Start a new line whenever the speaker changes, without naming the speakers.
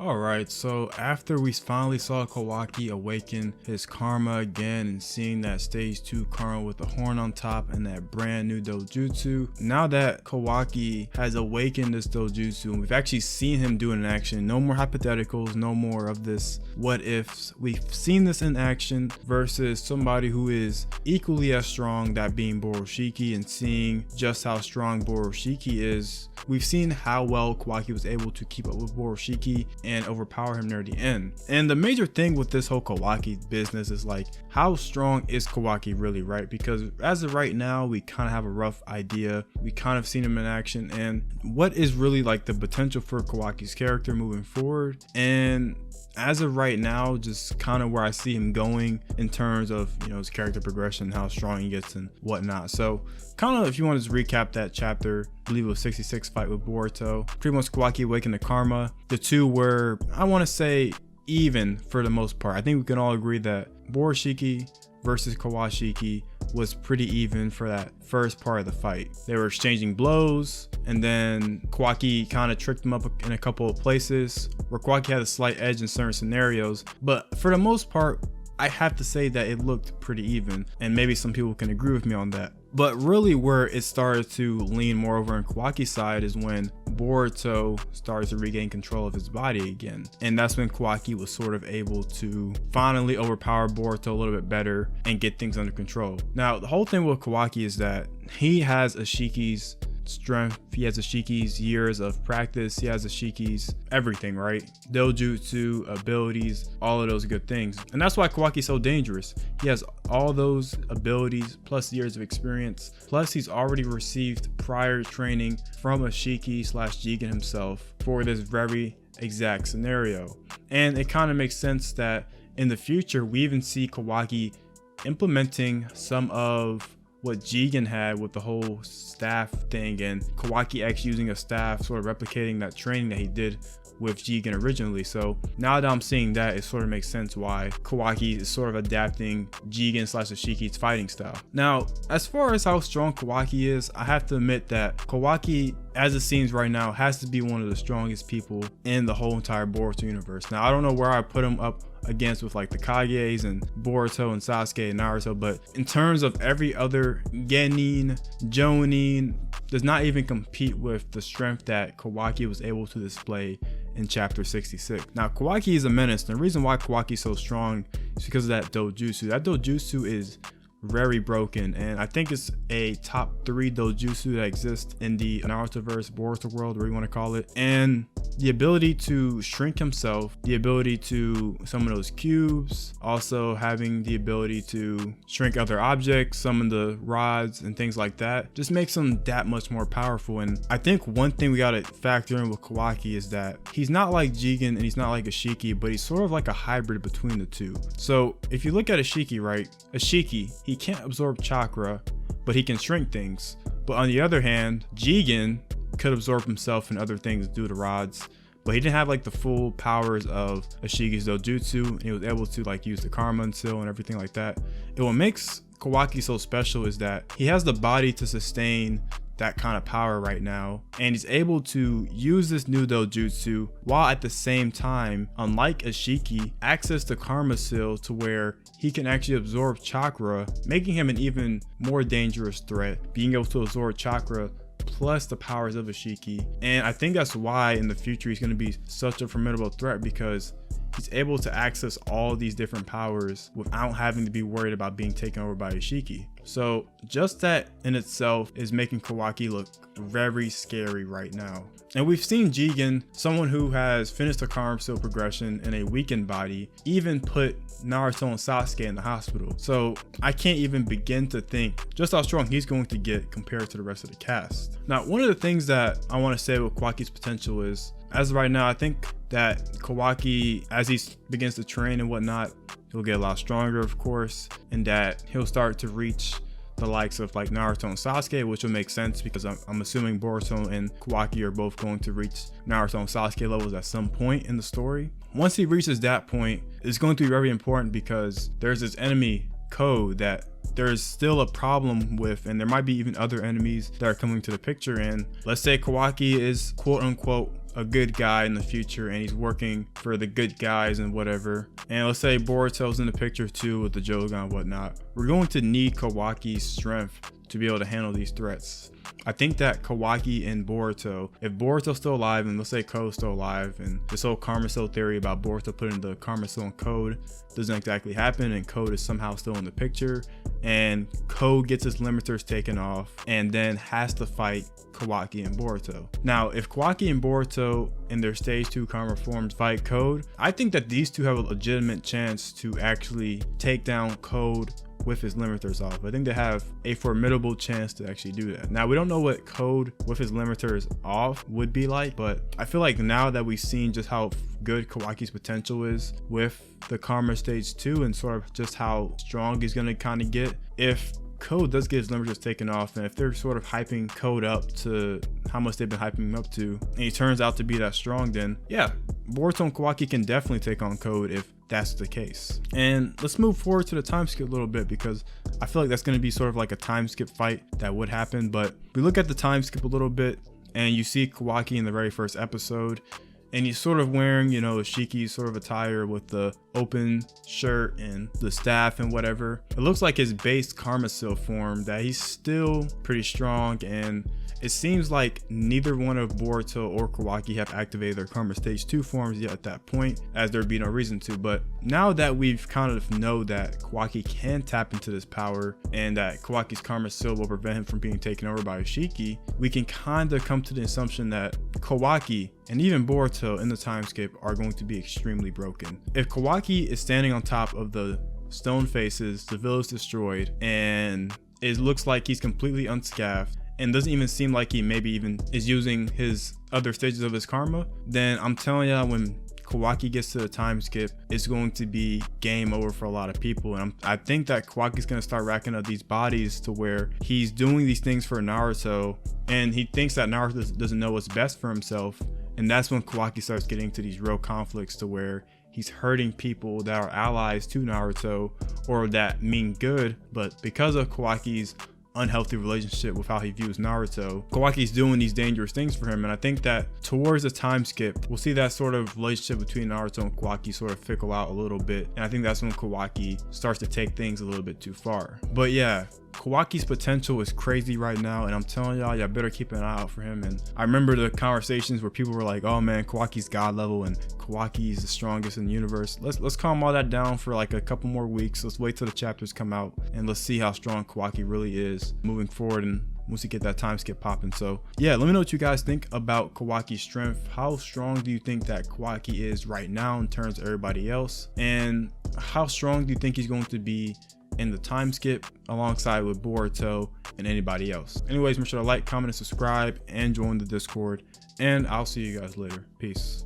Alright, so after we finally saw Kawaki awaken his karma again and seeing that stage 2 karma with the horn on top and that brand new dojutsu, now that Kawaki has awakened this dojutsu and we've actually seen him do it in action, no more hypotheticals, no more of this what ifs, we've seen this in action versus somebody who is equally as strong, that being Borushiki, and seeing just how strong Borushiki is. We've seen how well Kawaki was able to keep up with Borushiki and overpower him near the end. And the major thing with this whole Kawaki business is like, how strong is Kawaki really, right? Because as of right now, we kind of have a rough idea. We kind of seen him in action, and what is really like the potential for Kawaki's character moving forward. And as of right now, just kind of where I see him going in terms of, you know, his character progression, how strong he gets and whatnot. So kind of, if you want to just recap that chapter, I believe it was 66 fight with Boruto, pretty much Kawaki awakened to karma. The two were, I want to say, even for the most part. I think we can all agree that Borushiki versus Kawashiki was pretty even for that first part of the fight. They were exchanging blows, and then Kawaki kind of tricked him up in a couple of places where Kawaki had a slight edge in certain scenarios, but for the most part, I have to say that it looked pretty even, and maybe some people can agree with me on that. But really where it started to lean more over on Kawaki's side is when Boruto started to regain control of his body again. And that's when Kawaki was sort of able to finally overpower Boruto a little bit better and get things under control. Now, the whole thing with Kawaki is that he has Isshiki's strength, he has Isshiki's years of practice, he has Isshiki's everything, right? Dojutsu, abilities, all of those good things. And that's why Kawaki's so dangerous. He has all those abilities plus years of experience, plus he's already received prior training from Isshiki / Jigen himself for this very exact scenario. And it kind of makes sense that in the future we even see Kawaki implementing some of what Jigen had with the whole staff thing, and Kawaki actually using a staff, sort of replicating that training that he did with Jigen originally. So now that I'm seeing that, it sort of makes sense why Kawaki is sort of adapting Jigen / Isshiki's fighting style. Now, as far as how strong Kawaki is, I have to admit that Kawaki, as it seems right now, has to be one of the strongest people in the whole entire Boruto universe. Now, I don't know where I put him up against with like the Kages and Boruto and Sasuke and Naruto, but in terms of every other Genin, Jonin, does not even compete with the strength that Kawaki was able to display in chapter 66. Now, Kawaki is a menace. The reason why Kawaki is so strong is because of that dojutsu. That dojutsu is very broken, and I think it's a top 3 dojutsu that exists in the Narutoverse, Boruto world, whatever you want to call it. And the ability to shrink himself, the ability to summon those cubes, also having the ability to shrink other objects, summon the rods and things like that, just makes him that much more powerful. And I think one thing we gotta factor in with Kawaki is that he's not like Jigen and he's not like Isshiki, but he's sort of like a hybrid between the two. So if you look at Isshiki, right, Isshiki, he can't absorb chakra, but he can shrink things. But on the other hand, Jigen could absorb himself and other things due to rods, but he didn't have like the full powers of Ishiki's dojutsu, and he was able to like use the karma until and everything like that. And what makes Kawaki so special is that he has the body to sustain that kind of power right now, and he's able to use this new dojutsu while at the same time, unlike Isshiki, access the karma seal to where he can actually absorb chakra, making him an even more dangerous threat, being able to absorb chakra plus the powers of Isshiki. And I think that's why in the future he's going to be such a formidable threat, because he's able to access all these different powers without having to be worried about being taken over by Isshiki. So just that in itself is making Kawaki look very scary right now. And we've seen Jigen, someone who has finished the karma seal progression in a weakened body, even put Naruto and Sasuke in the hospital. So I can't even begin to think just how strong he's going to get compared to the rest of the cast. Now, one of the things that I want to say with Kawaki's potential is, as of right now, I think that Kawaki, as he begins to train and whatnot, he'll get a lot stronger, of course, and that he'll start to reach the likes of like Naruto and Sasuke, which will make sense because I'm assuming Boruto and Kawaki are both going to reach Naruto and Sasuke levels at some point in the story. Once he reaches that point, it's going to be very important because there's this enemy code that there's still a problem with, and there might be even other enemies that are coming to the picture. And let's say Kawaki is quote unquote a good guy in the future and he's working for the good guys and whatever, and let's say Boruto's in the picture too with the Jogan and whatnot, we're going to need Kawaki's strength to be able to handle these threats. I think that Kawaki and Boruto, if Boruto's still alive and let's say Code's still alive, and this whole Karma Cell theory about Boruto putting the Karma Cell in Code doesn't exactly happen and Code is somehow still in the picture, and Code gets his limiters taken off and then has to fight Kawaki and Boruto. Now, if Kawaki and Boruto in their stage 2 Karma forms fight Code, I think that these two have a legitimate chance to actually take down Code with his limiters off. I think they have a formidable chance to actually do that. Now, we don't know what Code with his limiters off would be like, but I feel like now that we've seen just how good Kawaki's potential is with the Karma stage 2 and sort of just how strong he's gonna kind of get, if Code does get his limiters taken off, and if they're sort of hyping Code up to how much they've been hyping him up to, and he turns out to be that strong, then yeah, Boruto and Kawaki can definitely take on Code if that's the case. And let's move forward to the time skip a little bit, because I feel like that's going to be sort of like a time skip fight that would happen. But we look at the time skip a little bit and you see Kawaki in the very first episode, and he's sort of wearing, you know, Isshiki's sort of attire with the open shirt and the staff and whatever. It looks like his base Karma Cell form, that he's still pretty strong, and it seems like neither one of Boruto or Kawaki have activated their Karma Stage 2 forms yet at that point, as there'd be no reason to. But now that we've kind of know that Kawaki can tap into this power and that Kawaki's Karma Cell will prevent him from being taken over by Isshiki, we can kind of come to the assumption that Kawaki and even Boruto in the time skip are going to be extremely broken. If Kawaki is standing on top of the stone faces, the village destroyed, and it looks like he's completely unscathed, and doesn't even seem like he maybe even is using his other stages of his karma, then I'm telling you, when Kawaki gets to the time skip, it's going to be game over for a lot of people. And I think that Kawaki's going to start racking up these bodies to where he's doing these things for Naruto, and he thinks that Naruto doesn't know what's best for himself. And that's when Kawaki starts getting into these real conflicts to where he's hurting people that are allies to Naruto or that mean good, but because of Kawaki's unhealthy relationship with how he views Naruto, Kawaki's doing these dangerous things for him. And I think that towards the time skip, we'll see that sort of relationship between Naruto and Kawaki sort of fickle out a little bit, and I think that's when Kawaki starts to take things a little bit too far. But yeah, Kawaki's potential is crazy right now, and I'm telling y'all better keep an eye out for him. And I remember the conversations where people were like, oh man, Kawaki's god level and Kawaki's the strongest in the universe. Let's calm all that down for like a couple more weeks. Let's wait till the chapters come out and let's see how strong Kawaki really is moving forward, and once you get that time skip popping. So yeah, let me know what you guys think about Kawaki's strength. How strong do you think that Kawaki is right now in terms of everybody else, and how strong do you think he's going to be in the time skip alongside with Boruto and anybody else? Anyways, make sure to like, comment, and subscribe, and join the Discord, and I'll see you guys later. Peace.